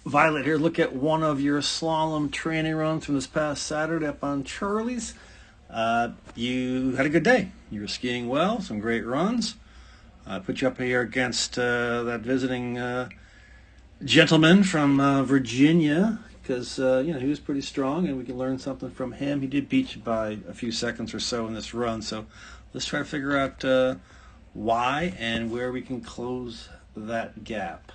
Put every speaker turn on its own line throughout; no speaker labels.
Violet here. Look at one of your slalom training runs from this past Saturday up on Charlie's. You had a good day. You were skiing well, some great runs. I put you up here against that visiting gentleman from Virginia because he was pretty strong and we can learn something from him. He did beat you by a few seconds or so in this run, so let's try to figure out why and where we can close that gap.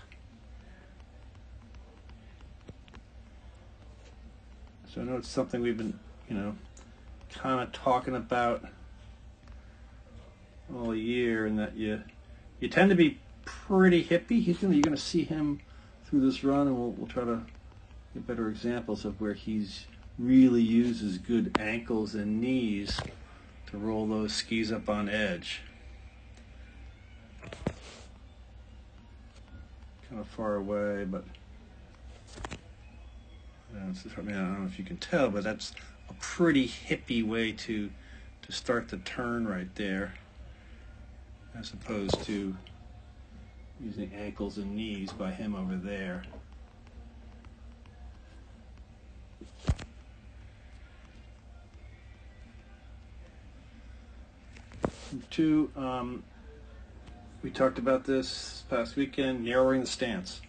So I know it's something we've been, kind of talking about all year, and that you tend to be pretty hippie. You're going to see him through this run, and we'll try to get better examples of where he's really uses good ankles and knees to roll those skis up on edge. Kind of far away, but I don't know if you can tell, but that's a pretty hippie way to start the turn right there, as opposed to using ankles and knees by him over there. Two, we talked about this past weekend, narrowing the stance.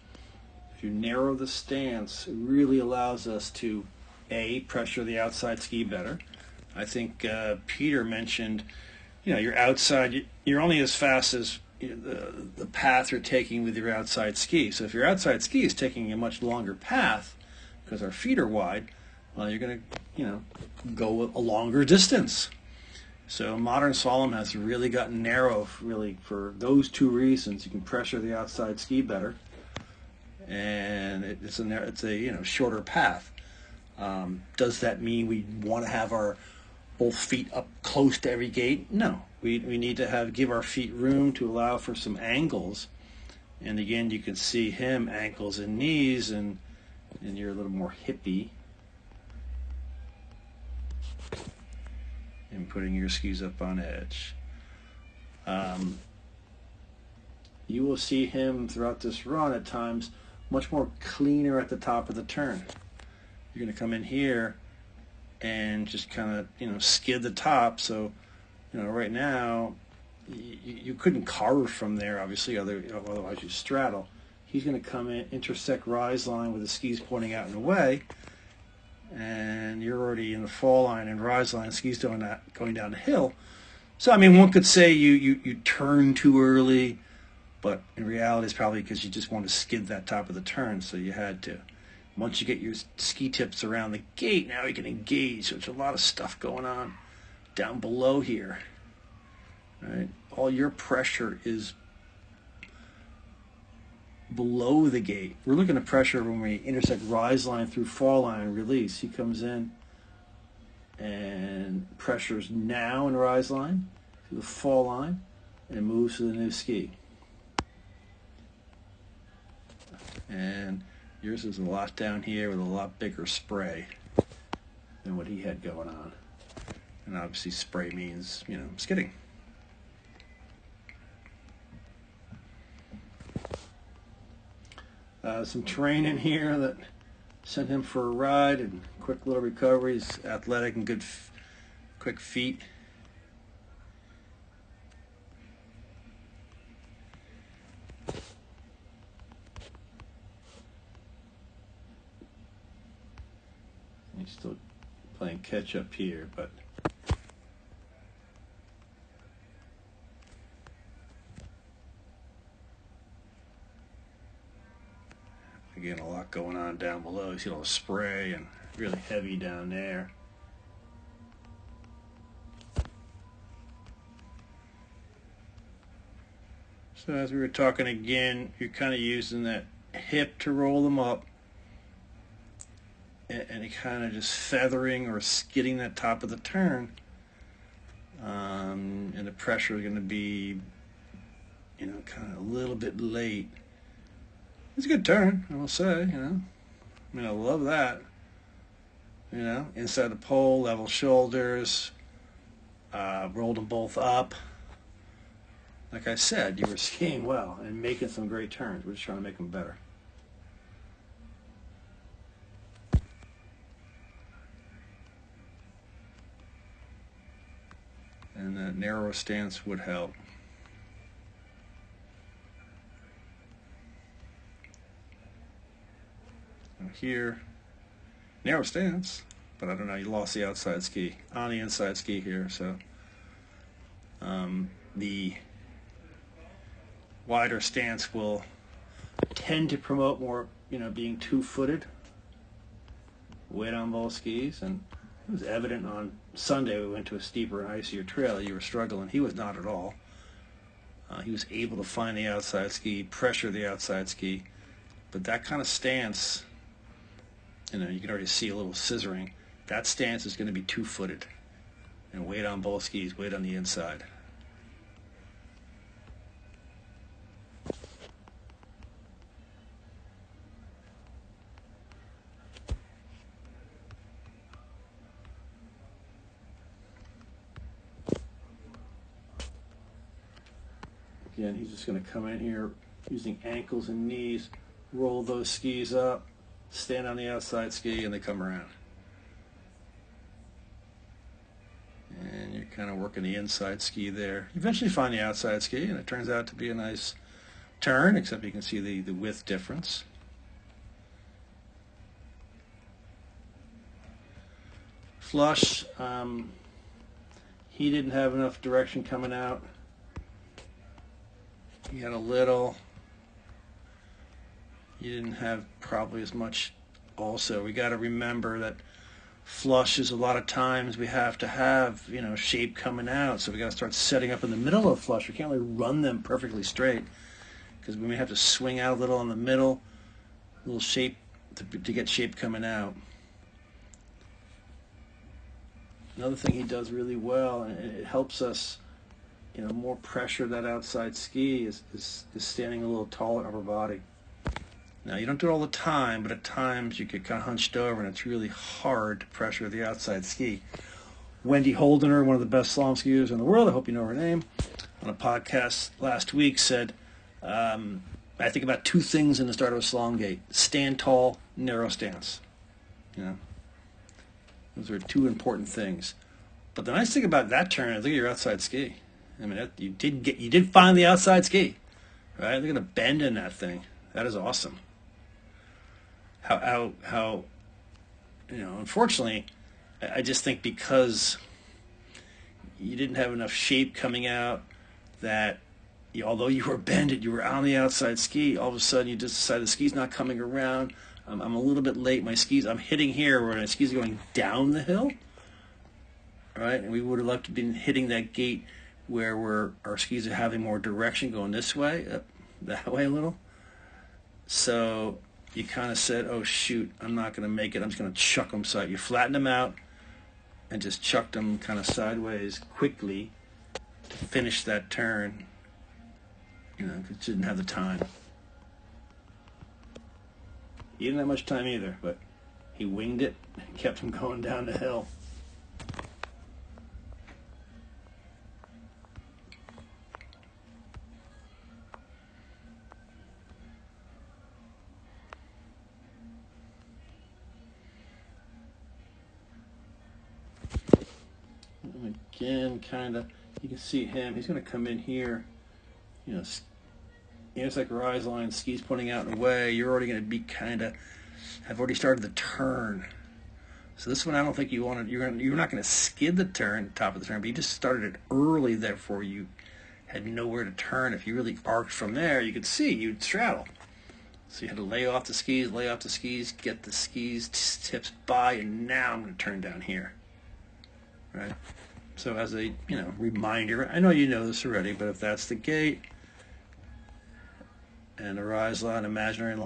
If you narrow the stance, it really allows us to, A, pressure the outside ski better. I think Peter mentioned, you're outside, you're only as fast as the path you're taking with your outside ski. So if your outside ski is taking a much longer path, because our feet are wide, well, you're going to, go a longer distance. So modern slalom has really gotten narrow, really, for those two reasons. You can pressure the outside ski better, and it's a shorter path. Does that mean we want to have our both feet up close to every gate? No, we need to give our feet room to allow for some angles. And again, you can see him ankles and knees, and you're a little more hippie in putting your skis up on edge. You will see him throughout this run at times much more cleaner at the top of the turn. You're going to come in here and just kind of, skid the top. So, right now, you couldn't carve from there, obviously, otherwise you straddle. He's going to come in, intersect rise line with the skis pointing out and away, and you're already in the fall line and rise line, skis going down the hill. So, one could say you turn too early, but in reality, it's probably because you just want to skid that top of the turn, so you had to. Once you get your ski tips around the gate, now you can engage. So there's a lot of stuff going on down below here. Right? All your pressure is below the gate. We're looking at pressure when we intersect rise line through fall line and release. He comes in and pressures now in rise line through the fall line and moves to the new ski. And yours is a lot down here with a lot bigger spray than what he had going on. And obviously spray means, skidding. Some terrain in here that sent him for a ride and quick little recoveries, athletic and good quick feet. He's still playing catch up here, but again, a lot going on down below. You see all the spray and really heavy down there. So as we were talking again, you're kind of using that hip to roll them up, and you're kind of just feathering or skidding that top of the turn, and the pressure is going to be, kind of a little bit late. It's a good turn, I will say, I love that. Inside the pole, level shoulders, rolled them both up. Like I said, you were skiing well and making some great turns. We're just trying to make them better. and that narrower stance would help. Now here, narrow stance, but I don't know, you lost the outside ski. On the inside ski here, so the wider stance will tend to promote more, being two-footed, weight on both skis, and it was evident on Sunday. We went to a steeper and icier trail. You were struggling. He was not at all. He was able to find the outside ski, pressure the outside ski, but that kind of stance, you can already see a little scissoring. That stance is going to be two-footed, and weight on both skis, weight on the inside. Again, he's just going to come in here using ankles and knees, roll those skis up, stand on the outside ski, and they come around. And you're kind of working the inside ski there. You eventually find the outside ski, and it turns out to be a nice turn, except you can see the width difference. Flush, he didn't have enough direction coming out. He had a little. You didn't have probably as much also. We got to remember that flush is a lot of times we have to have, shape coming out. So we got to start setting up in the middle of flush. We can't really run them perfectly straight because we may have to swing out a little in the middle, a little shape to get shape coming out. Another thing he does really well, and it helps us, more pressure that outside ski is standing a little taller upper body. Now, you don't do it all the time, but at times you get kind of hunched over, and it's really hard to pressure the outside ski. Wendy Holdener, one of the best slalom skiers in the world, I hope you know her name, on a podcast last week said, I think about two things in the start of a slalom gate: stand tall, narrow stance. Those are two important things. But the nice thing about that turn is look at your outside ski. I mean, you did find the outside ski, right? Look at the bend in that thing. That is awesome. How unfortunately, I just think because you didn't have enough shape coming out that although you were bended, you were on the outside ski, all of a sudden you just decide the ski's not coming around. I'm a little bit late. I'm hitting here where my skis are going down the hill, right? And we would have loved to have been hitting that gate where our skis are having more direction going this way, up that way a little. So you kind of said, oh, shoot, I'm not going to make it. I'm just going to chuck them side. You flattened them out and just chucked them kind of sideways quickly to finish that turn, because you didn't have the time. He didn't have much time either, but he winged it and kept him going down the hill. And again, kind of, you can see him. He's going to come in here, like rise line, skis pointing out and away. You're already going to be have already started the turn. So this one, I don't think you wanted. You're not going to skid the turn, top of the turn, but you just started it early. Therefore, you had nowhere to turn. If you really arced from there, you could see you'd straddle. So you had to lay off the skis, get the skis tips by, and now I'm going to turn down here. Right. So as a reminder, I know you know this already, but if that's the gate and a rise line, imaginary line.